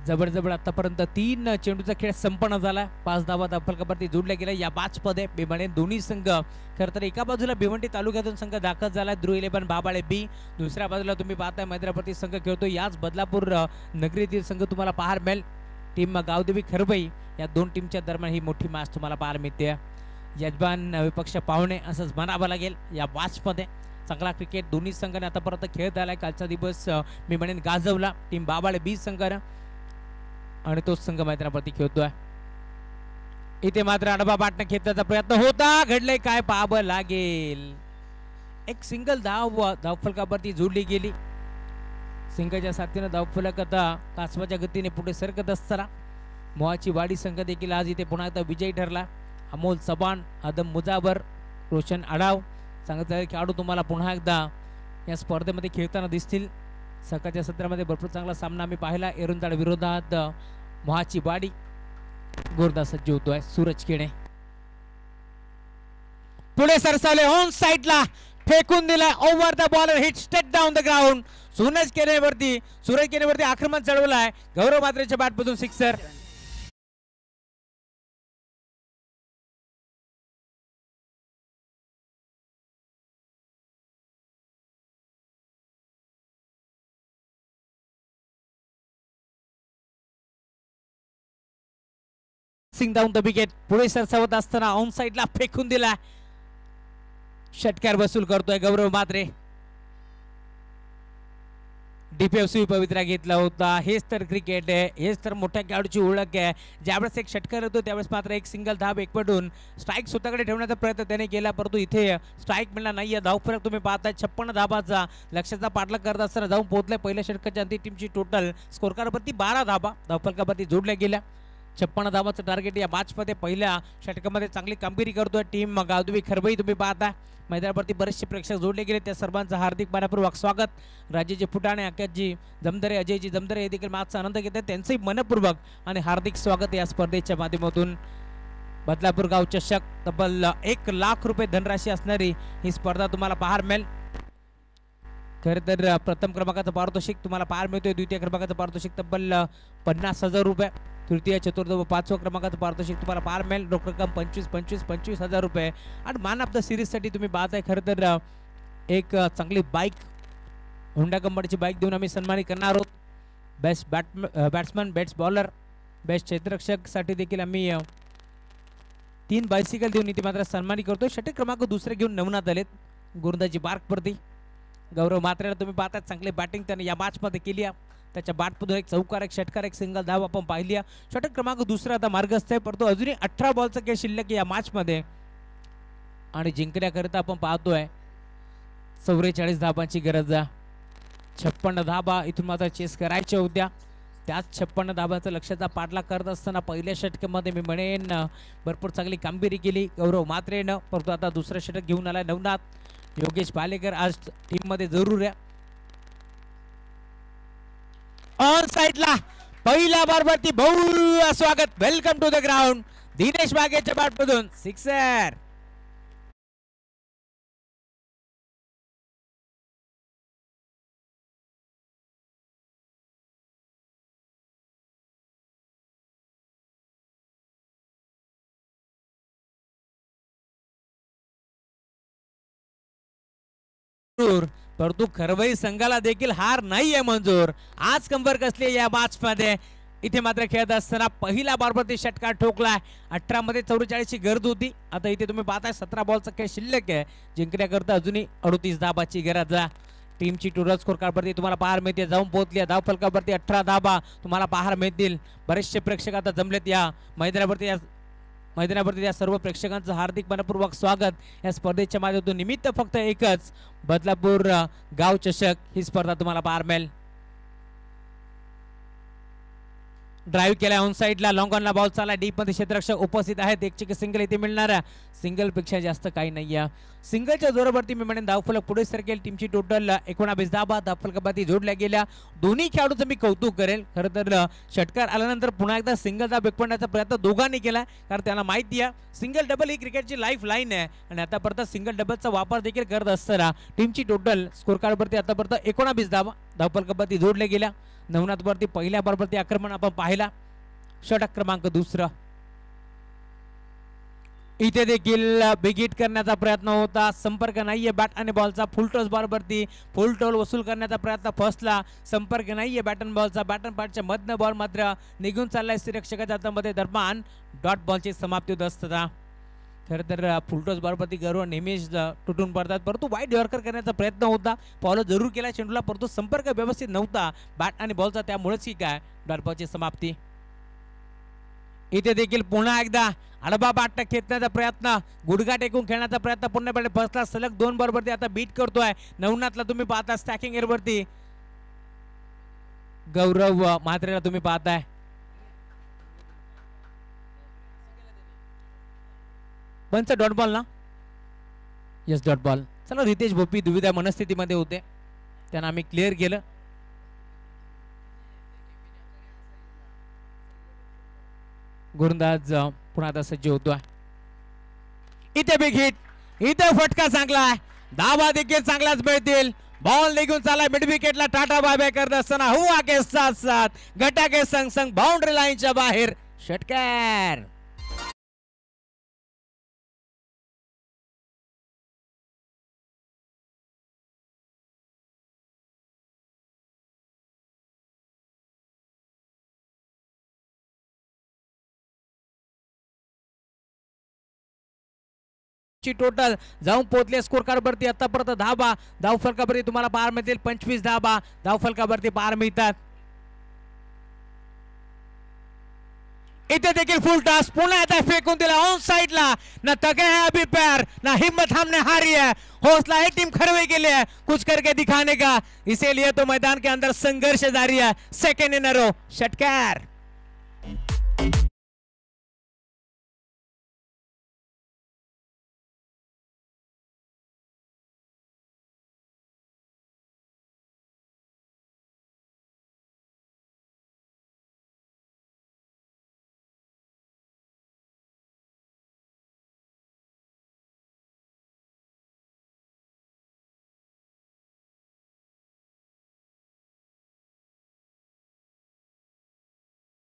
जबरजबर आतापर्यंत 3 चेंडूचा खेळ संपन्न झाला. 5 धावा धावफलकावरती जोडल्या गेल्या. या मॅचमध्ये मी म्हणेन दोन्ही संघ खरं तर एका बाजूला भिवंडी तालुक्यातून संघ दाखल झाला ध्रुव 11 भाबाळे बी, दुसऱ्या बाजूला तुम्ही पाहताय मैदानावरती संघ खेळतो याच बदलापूर नगरीतील संघ तुम्हाला पाहायला मिळेल. टीम गावदेवी खरबई या दोन टीमच्या दरम्यान ही मोठी मॅच तुम्हाला पाहायला मिळते. यजमान विपक्ष पाहुणे असंच म्हणावं लागेल. या मॅचमध्ये चांगला क्रिकेट दोन्ही संघाने आतापर्यंत खेळत आलाय. कालचा दिवस मी म्हणेन गाजवला टीम बाबाळे बी संघानं, आणि तोच संघ मैदानावरती खेळतोय. इथे मात्र अडबा बाटणं खेळण्याचा प्रयत्न होता, घडलंय काय पाहावं लागेल. एक सिंगल धाव धावफलकावरती जोडली गेली. सिंगाच्या साथीनं धावफलक आता कासवाच्या गतीने पुढे सरकत असताना मोहाची वाडी संघ देखील आज इथे पुन्हा एकदा विजयी ठरला. अमोल चव्हाण, आदम मुजावर, रोशन आढाव चांगले खेळाडू तुम्हाला पुन्हा एकदा या स्पर्धेमध्ये खेळताना दिसतील. सकाळच्या सत्रामध्ये भरपूर चांगला सामना आम्ही पाहिला. एरुंदाड विरोधात मोहाची वाडी गोरदा सज्ज होतोय. सूरज केणे पुढे सरसावले, ऑन साइडला फेकून दिला, over the bowler hit straight down the ground. Suraj केनेवरती आक्रमण चढवलाय. गौरव म्हात्रेच्या बॅटमधून सिक्सर. सिंग डाऊन द विकेट. पुढे सरसावत असताना ऑन साइडला फेकून दिला, षटकार वसूल करतोय गौरव म्हात्रे. डिफेन्सिव्ह पवित्रा घेतला होता. हेच तर क्रिकेट आहे, हेच तर मोठ्या खेळाडूची ओळख आहे. ज्यावेळेस एक षटकार होतो त्यावेळेस मात्र एक सिंगल धाव एकपटून स्ट्राईक स्वतःकडे ठेवण्याचा प्रयत्न त्याने केला, परंतु इथे स्ट्राईक मिळणार नाहीये. धावफलक तुम्ही पाहताय 56 धावाचा लक्ष्याचा पाठलाग करत असताना जाऊन पोहोचले. पहिल्या षटकाच्या अंती टीमची टोटल स्कोर कार्डवरती 12 धावा धावफलकावरती जोडल्या गेल्या. 56 धावाचं टार्गेट या मॅचमध्ये पहिल्या षटकामध्ये चांगली कामगिरी करतोय टीम गावदेवी खरबई. तुम्ही पाहता मैदानावरती बरेचसे प्रेक्षक जोडले गेले, त्या सर्वांचं हार्दिक मनपूर्वक स्वागत. राजेजी फुटाणे, आकाशजी जमदरे, अजयजी जमदरे हे देखील मॅचचा आनंद घेतात. त्यांचंही मनपूर्वक आणि हार्दिक स्वागत या स्पर्धेच्या माध्यमातून. बदलापूर गाव चषक तब्बल 1 लाख रुपये धनराशी असणारी ही स्पर्धा तुम्हाला पाहायला मिळेल. खरं तर प्रथम क्रमांकाचं पारितोषिक तुम्हाला पाहायला मिळतोय. द्वितीय क्रमांकाचं पारितोषिक तब्बल 50,000 रुपये. तृतीय, चतुर्थ व 5व्या क्रमांकाचं पारितोषिक तुम्हाला पाहायला मिळेल. रोख रक्कम 25,000 रुपये. आणि मॅन ऑफ द सिरीजसाठी तुम्ही पाहताय खरं तर एक चांगली बाईक, होंडा कंपनीची बाईक देऊन आम्ही सन्मानित करणार आहोत. Best batsman, best bowler, best क्षेत्ररक्षकसाठी देखील आम्ही 3 बायसिकल देऊन इथे मात्र सन्मानित करतोय. षटक क्रमांक दुसरे घेऊन नमूनात आलेत गोरंदाजी बार्कवरती. गौरव म्हात्रेला तुम्ही पाहता चांगली बॅटिंग त्याने या मॅचमध्ये केली आहे. त्याच्या बॅटमधून एक चौकार, एक षटकार, एक सिंगल धाव आपण पाहिली आहे. षटक क्रमांक दुसरा आता मार्गस्थ आहे, परंतु अजूनही 18 बॉलचा खेळ शिल्लक या मॅचमध्ये. आणि जिंकण्याकरिता आपण पाहतोय 44 धावांची गरज आहे. 56 धावा इथून मात्र चेस करायच्या होत्या. त्याच 56 धावांचा लक्ष्याचा पाठलाग करत असताना पहिल्या षटकामध्ये मी म्हणेन भरपूर चांगली कामगिरी केली गौरव म्हात्रेनं, परंतु आता दुसरं षटक घेऊन आलाय नवनाथ. योगेश पालेकर आज टीम मध्ये जरूर आहे. ऑन साइडला पहिल्या बॉलवरती भव्य स्वागत, welcome to the ground. Dinesh बागेच्या बॅटमधून सिक्सर. परंतु खरवई संघाला देखील हार नाहीये मंजूर. आज कंबर कसली या मॅच मध्ये. इथे मात्र खेळत असताना पहिला बॉलवरती षटकार ठोकलाय. 18 मध्ये 44 ची गरज होती. आता इथे तुम्ही पाहताय 17 बॉलचा खेळ शिल्लक आहे. जिंकण्याकरता अजूनही 38 धावाची गरज आहे. टीमची टोटल स्कोर कार्डवरती तुम्हाला पाहायला मिळते, जाऊन पोहोचली धाव फलकावरती 18 धावा तुम्हाला पाहायला मिळतील. बरेचसे प्रेक्षक आता जमलेत या मैदानावरती या सर्व प्रेक्षकांचं हार्दिक मनपूर्वक स्वागत. या स्पर्धेच्या माध्यमातून निमित्त फक्त एकच, बदलापूर गाव चषक ही स्पर्धा तुम्हाला पाहायला मिळेल. ड्राईव्ह केला ऑन साइडला, लॉंग ऑनला बॉल चालला, डीप मध्ये क्षेत्ररक्षक उपस्थित आहेत. एक चिक सिंगल इथे मिळणार, सिंगल पेक्षा जास्त काही नाही. सिंगलच्या जोरावरती मी म्हणेन धावफलक पुढे सरकेल. टीमची टोटल 19 धावा धावफलकावरती जोडल्या गेल्या. दोन्ही खेळाडूंचं मी कौतुक करेल. खरं तर षटकार आल्यानंतर पुन्हा एकदा सिंगल धाव बेकवण्याचा प्रयत्न दोघांनी केला, कारण त्यांना माहिती आहे सिंगल डबल ही क्रिकेटची लाईफ लाईन आहे. आणि आतापर्यंत सिंगल डबलचा वापर देखील करत असताना टीमची टोटल स्कोर कार्डवरती आतापर्यंत 19 धावा धावफलकावरती जोडल्या गेल्या. नवनाथवरती पहिल्या बॉलवरती आक्रमण आपण पाहिला, षटक क्रमांक 2. इथे देखील बिग हिट करण्याचा प्रयत्न होता, संपर्क नाहीये बॅट आणि बॉलचा. फुल टॉस बॉलवरती फुल टोल वसूल करण्याचा प्रयत्न फसला, संपर्क नाहीये बॅट आणि बॉलचा. बॅट आणि बॉलच्या मधनं बॉल मात्र निघून चाललाय निरीक्षकाच्या हातामध्ये. दरम्यान डॉट बॉलची समाप्ती होत असताना खरं तर फुलटॉस बॉलवरती गर्व नेहमीच तुटून पडतात, परंतु वाईट यॉर्कर करण्याचा प्रयत्न होता, फॉलो जरूर केला चेंडूला, परंतु संपर्क व्यवस्थित नव्हता बॅट आणि बॉलचा, त्यामुळेच ही काय डॉट बॉलची समाप्ती. इथे देखील पुन्हा एकदा आडबा बाट खेचण्याचा प्रयत्न, गुडघा टेकून खेळण्याचा प्रयत्न पूर्णपणे फसला. सलग 2 बॉलवरती आता बीट करतोय नवनाथला. तुम्ही पाहता स्टॅकिंग एअरवरती गौरव म्हात्रेला तुम्ही पाहताय. पंच डॉट बॉल ना, यस डॉट बॉल. चला रितेश भोपी दुविधा मनस्थितीमध्ये होते, त्यांना आम्ही क्लिअर केलं. गोलंदाज पुन्हा आता सज्ज होतोय. इथे बिग हिट, इथे फटका चांगला आहे, धावा देखील चांगलाच मिळतील. बॉल निघून चालला मिड विकेटला, टाटा बाय बाय करत असताना हुआ के साथ साथ घटा के संग संग बाउंड्री लाईनच्या बाहेर षटकार. टोटल जाऊन पोहोचले स्कोर कार्डवरती आतापर्यंत धावा धावफलकावरती तुम्हाला पार मिळतील. 25 धावा धावफलकावरती पार मिळतात. इथे देखील फुल टॉस, पुन्हा आता फेकून दिला ऑन साइडला. ना तगड़े हैं अभी पैर, ना हिम्मत हमने हारी है, हौसला है टीम खरवे के लिए कुछ करके दिखाने का, इसीलिए तो मैदान के अंदर संघर्ष जारी है. सेकेंड इन अ रो षटकार.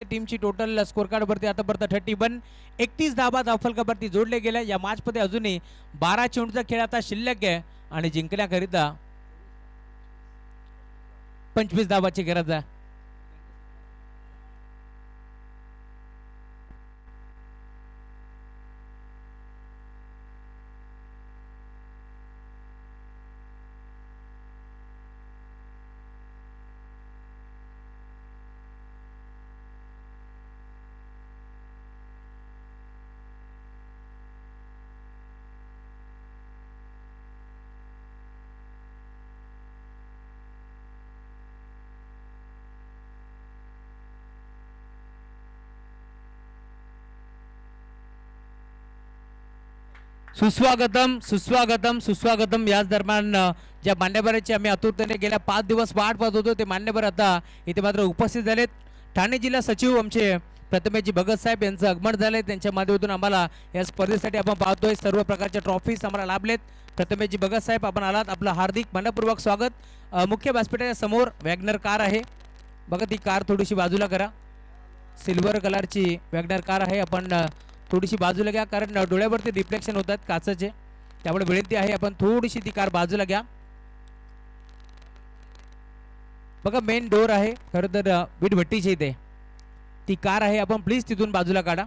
टीमची टोटल स्कोर कार्डवरती आतापर्यंत 31 31 धावा धावफलकावरती जोडले गेल्या. या मॅच मध्ये अजूनही 12 चेंडूचा खेळ आता शिल्लक आहे आणि जिंकण्याकरिता 25 धावाची गरज आहे. सुस्वागतम सुस्वागतम सुस्वागतम. याच दरम्यान ज्या मान्यवरांची आम्ही आतुरतेने गेल्या 5 दिवस वाट पाहत होतो ते मान्यवर आता इथे मात्र उपस्थित झालेत. ठाणे जिल्हा सचिव आमचे प्रथमेशजी भगत साहेब यांचं आगमन झालंय. त्यांच्या माध्यमातून आम्हाला या स्पर्धेसाठी आपण पाहतोय सर्व प्रकारच्या ट्रॉफीज आम्हाला लाभलेत. प्रथमेशजी भगत साहेब आपण आलात, आपलं हार्दिक मनपूर्वक स्वागत. मुख्य व्यासपीठाच्या समोर वॅगनर कार आहे बघा, ती कार थोडीशी बाजूला करा. सिल्वर कलरची वॅगनर कार आहे, आपण थोडीशी बाजूला घ्या कारण डोळ्यावरती रिफ्लेक्शन होतात काचेचे, त्यामुळे विनंती आहे आपण थोडीशी ती कार बाजूला घ्या. बघा मेन डोर आहे खरं तर वीटभट्टीची इथे ती कार आहे, आपण प्लीज तिथून बाजूला काढा.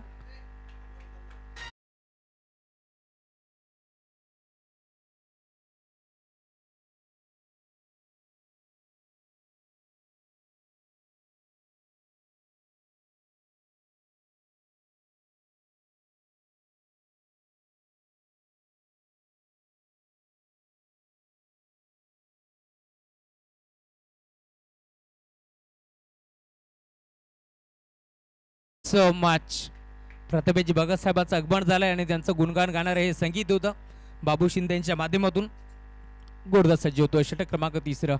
So much. प्रथमेश भगत साहेबांचं आगमन झालंय आणि त्यांचं गुणगान गाणारं हे संगीत होतं बाबू शिंदेच्या माध्यमातून. गोरदा सज्ज होतोय. षटक क्रमांक 3.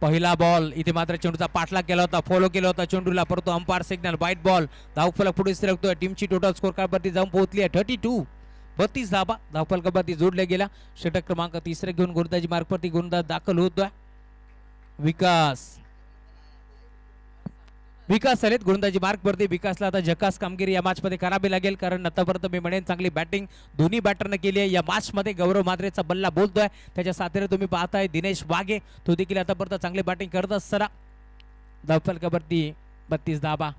पहिला बॉल इथे मात्र चेंडूचा पाठलाग केला होता, फॉलो केला होता चेंडूला, परंतु अंपायर सिग्नल व्हाईट बॉल. धावफलक पुढे सरकतोय. टीमची टोटल स्कोर कार्डवरती जाऊन पोहोचली आहे 32. 32 धाबा धावफलकावरती जोडल्या गेला. षटक क्रमांक 3 घेऊन गोलंदाजी मार्गवरती गोलंदाज दाखल होतोय. विकास आलेत गोलंदाजी मार्गवरती. विकासला आता झकास कामगिरी या मॅच मध्ये करावी लागेल, कारण आतापर्यंत मी म्हणेन चांगली बॅटिंग दोन्ही बॅटरने केली आहे या मॅच मध्ये. गौरव मात्रेचा बल्ला बोलतोय, त्याच्या साथीने तुम्ही पाहताय दिनेश वाघे, तो देखील आतापर्यंत चांगली बॅटिंग करत असताना. धावफलकावरती 32 धाबा.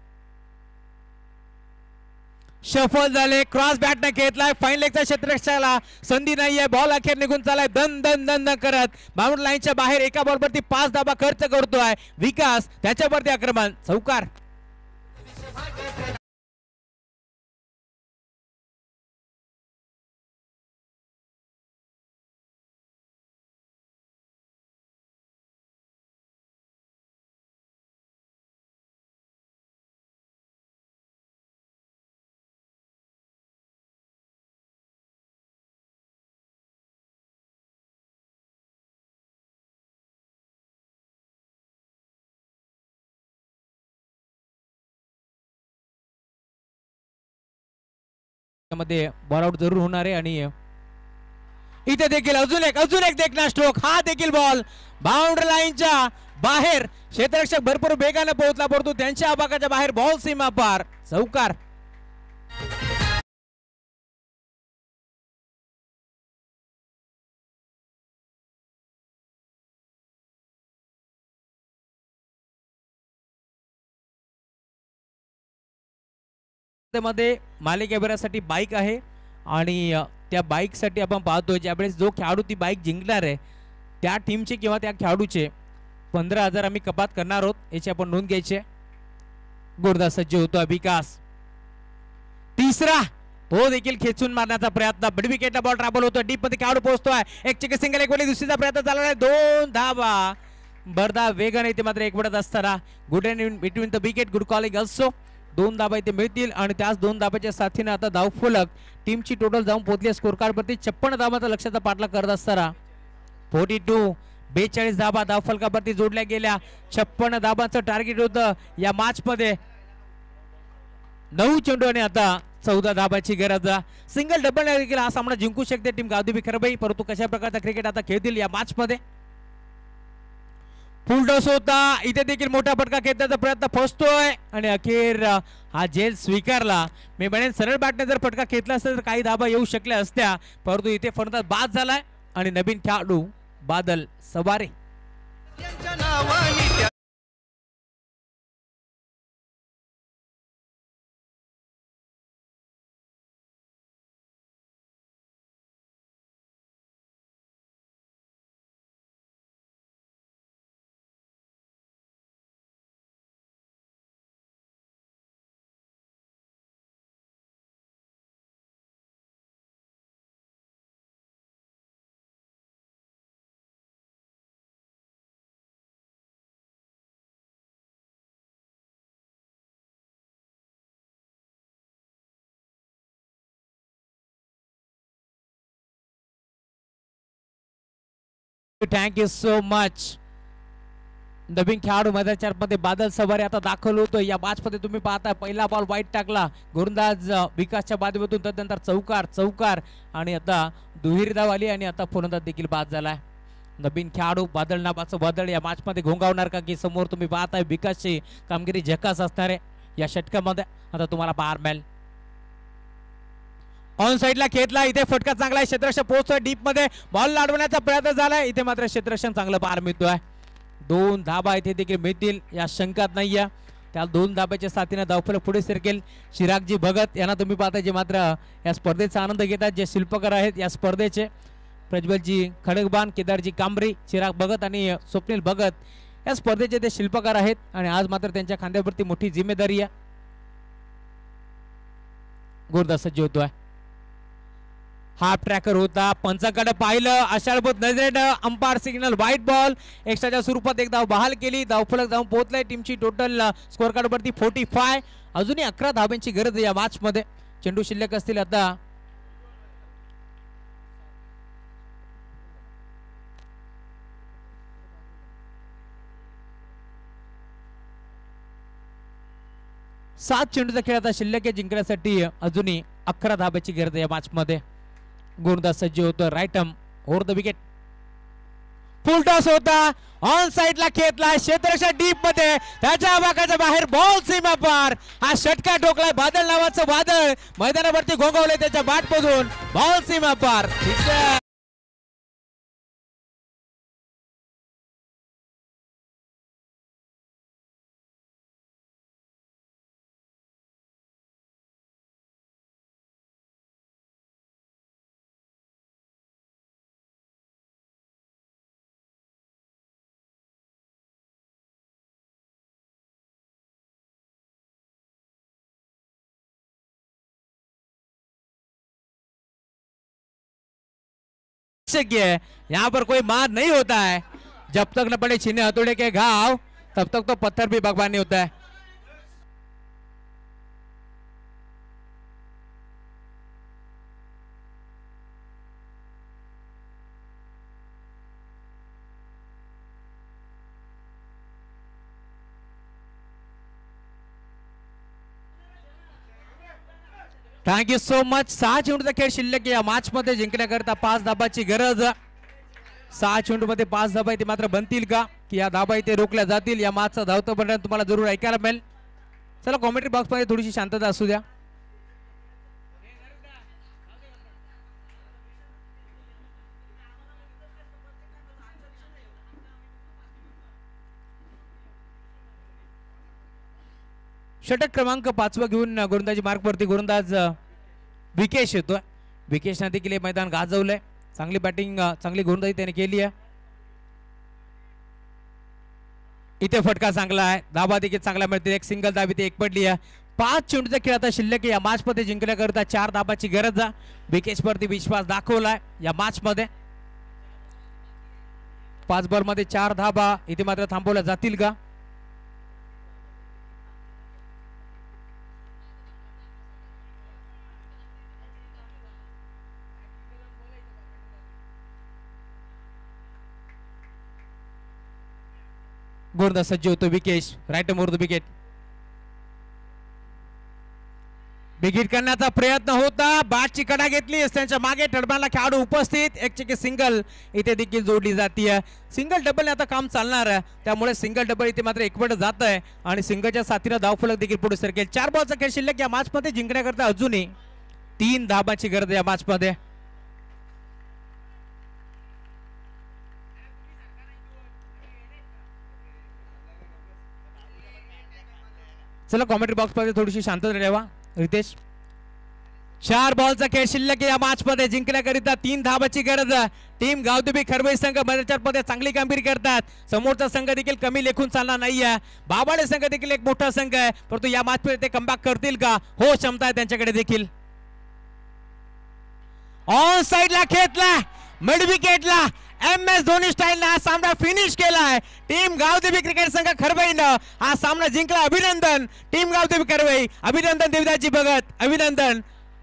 शफल झाले, क्रॉस बॅटने घेतलाय, फाईन लेगच्या क्षेत्ररक्षकाला संधी नाहीये. बॉल अखेर निघून चालाय दन दन दन दन करत. बाउंड्री लाईनच्या बाहेर एका बॉलवरती 5 धाबा खर्च करतोय विकास. त्याच्यावरती आक्रमण चौकार. मध्ये बॉल आउट जरूर होणार आहे. आणि इथे देखील अजून एक देखना स्ट्रोक. हा देखील बॉल बाउंड्री लाईनच्या बाहेर. क्षेत्ररक्षक भरपूर वेगाने पोहोचला, परंतु त्यांच्या आबाकाच्या बाहेर बॉल सीमा पार. चौकार. मध्ये मालिकेभरासाठी बाईक आहे आणि त्या बाईक साठी आपण पाहतोय ज्यावेळेस जो खेळाडू ती बाईक जिंकणार आहे त्या टीमचे किंवा त्या खेळाडूचे 15,000 आम्ही कपात करणार आहोत, याची आपण नोंद घ्यायची. गोरदा सज्ज होतो विकास. 3रा तो देखील खेचून मारण्याचा प्रयत्न. मिड विकेटला बॉल ट्रॅव्हल होतो, डीप मध्ये खेळाडू पोहोचतोय. एक चिक सिंगल एक वेळी दुसरीचा प्रयत्न झाला आहे. 2 धावा. बरदा वेगाने इथे मात्र एकवटत असताना good end between the wicket. Good calling also. 2 धाबा इथे मिळतील आणि त्याच 2 धाबाच्या साथीने आता धावफलक टीमची टोटल जाऊन पोहोचली स्कोर कार्ड वरती 56 धाबाचा लक्षाचा पाठलाग करत असताना 42 धाबा धावफलकावरती जोडल्या गेल्या. 56 धाबांचं टार्गेट होतं या मॅच मध्ये. 9 चेंडू आणि आता 14 धाबाची गरज. सिंगल डबल देखील हा सामना जिंकू शकते टीम गावदेवी खरबई, परंतु कशा प्रकारचा क्रिकेट आता खेळतील या मॅच मध्ये. फुल टॉस होता, इथे देखील मोठा फटका घेण्याचा प्रयत्न फसतोय आणि अखेर हा झेल स्वीकारला. मी म्हणेन सरळ बॅटने जर फटका घेतला असता तर काही धाबा येऊ शकल्या असत्या, परंतु इथे फलंदाज बाद झालाय आणि नवीन खेळाडू Badal Saware. Thank you so much. नवीन खेळाडू मैदानामध्ये बादल सवारे आता दाखल होतो या मॅच मध्ये. तुम्ही पाहता पहिला बॉल वाईट टाकला गोलंदाज विकासच्या बाजूतून, त्यानंतर चौकार आणि आता दुहेरी धाव आली आणि आता फलंदाज देखील बाद झालाय. नवीन खेळाडू बादल नावाचं वादळ या मॅच मध्ये घोंगावणार का, की समोर तुम्ही पाहताय विकासची कामगिरी झकास असणार आहे या षटकामध्ये. आता तुम्हाला पाहार मिळेल. ऑन साइडला खेळला, इथे फटका चांगला आहे. क्षेत्ररक्षक पोहोचतोय डीप मध्ये, बॉल लाडवण्याचा प्रयत्न झालाय. इथे मात्र क्षेत्ररक्षक चांगलं पार मिळतोय. 2 धाबा इथे देखील मिळतील या शंकात नाहीये. त्या 2 धाब्याच्या साथीने धावफलक पुढे सरकेल. चिरागजी भगत यांना तुम्ही पाहता जे मात्र या स्पर्धेचा आनंद घेतात, जे शिल्पकार आहेत या स्पर्धेचे. प्रज्वलजी खडकबान, केदारजी कांबरी, चिराग भगत आणि स्वप्नील भगत या स्पर्धेचे ते शिल्पकार आहेत आणि आज मात्र त्यांच्या खांद्यावरती मोठी जिम्मेदारी आहे. गोरदा सज्ज होतोय. हाफ ट्रॅकर होता. पंचाकडे पाहिलं, आशाळभूत नजरेनं अंपायर सिग्नल व्हाईट बॉल. एक्स्ट्राच्या स्वरूपात एक धाव बहाल केली. धावफलक जाऊन पोहोचलाय. टीमची टोटल स्कोअर कार्ड वरती 45. अजूनही 11 धावांची गरज आहे या मॅच मध्ये. चेंडू शिल्लक असतील आता. सात चेंडूचा खेळ आता शिल्लक आहे. जिंकण्यासाठी अजूनही 11 धाब्याची गरज आहे या मॅच मध्ये. गोलंदाज सज्ज होतो. Right arm over the wicket. Full toss होता. ऑन साइड ला खेळला. क्षेत्ररक्षण डीप मध्ये. त्याच्या भागाच्या बाहेर बॉल सीमा पार. हा षटका ठोकलाय. बादल नावाचं वादळ मैदानावरती घोंघवले त्याच्या बॅट मधून. बॉल सीमा पार. यहाँ पर कोई मार नहीं होता है. जब तक न पड़े छीने हथौड़े के घाव तब तक तो पत्थर भी भगवान नहीं होता है. Thank you so much. 6 चेंडूचा खेळ शिल्लक या मॅच मध्ये. जिंकण्याकरता 5 धाबाची गरज. 6 चेंडू मध्ये 5 धाबा इथे मात्र बनतील का, की या धाबा इथे रोखल्या जातील? या मॅचचा धावतो बंडल तुम्हाला जरूर ऐकायला मिळेल. चला कॉमेंट्री बॉक्स मध्ये थोडीशी शांतता असू द्या. षटक क्रमांक 5 घेऊन गोलंदाजी मार्ग वरती गोलंदाज विकेश येतोय. विकेशने देखील मैदान गाजवलंय. चांगली बॅटिंग, चांगली गोलंदाजी त्याने केली आहे. इथे फटका चांगला आहे. धाबा देखील चांगला मिळते. एक सिंगल धाब इथे एक पडली आहे. 5 चेंडूचा खेळ आता शिल्लक या मॅच मध्ये. जिंकण्याकरता 4 धाबाची गरज. विकेश वरती विश्वास दाखवलाय या मॅच मध्ये. 5 बॉल मध्ये 4 धाबा इथे मात्र थांबवल्या जातील का? गोलंदाज सज्ज होतो विकेश. राईट मोर द विकेट. बिगिट करण्याचा प्रयत्न होता. बॅटची कडा घेतली. त्यांच्या मागे ठडबांना खेळाडू उपस्थित. एक चेकी सिंगल इथे देखील जोडली जाते. सिंगल डबल आता काम चालणार आहे. त्यामुळे सिंगल डबल इथे मात्र एकवट जात आहे आणि सिंगलच्या साथीने धावफलक देखील पुढे सरकेल. 4 बॉलचा खेळ शिल्लक या मॅच मध्ये. जिंकण्याकरता अजूनही 3 धाबाची गरज या मॅच मध्ये. चला कॉमेंट्री बॉक्स मध्ये थोडीशी शांतता ठेवा रितेश. 4 बॉलचा खेळ शिल्लक या मॅच मध्ये. जिंकण्याकरिता 3 धाबाची गरज. टीम गावदेवी खरवई संघ मध्ये चांगली कामगिरी करतात. समोरचा संघ देखील कमी लेखून चालणार नाहीये. बाबाळे संघ देखील एक मोठा संघ आहे, परंतु या मॅच मध्ये ते कमबॅक करतील का? हो, क्षमता आहे त्यांच्याकडे देखील. ऑन साइडला खेळला. मिड विकेटला MS धोनी स्टाईल हा सामना फिनिश केलाय. टीम गावदेवी क्रिकेट संघ खरवईनं हा सामना जिंकला. अभिनंदन टीम गावदेवी खरवई. अभिनंदन देवदासजी भगत. अभिनंदन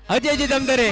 अजयजी दमदरे.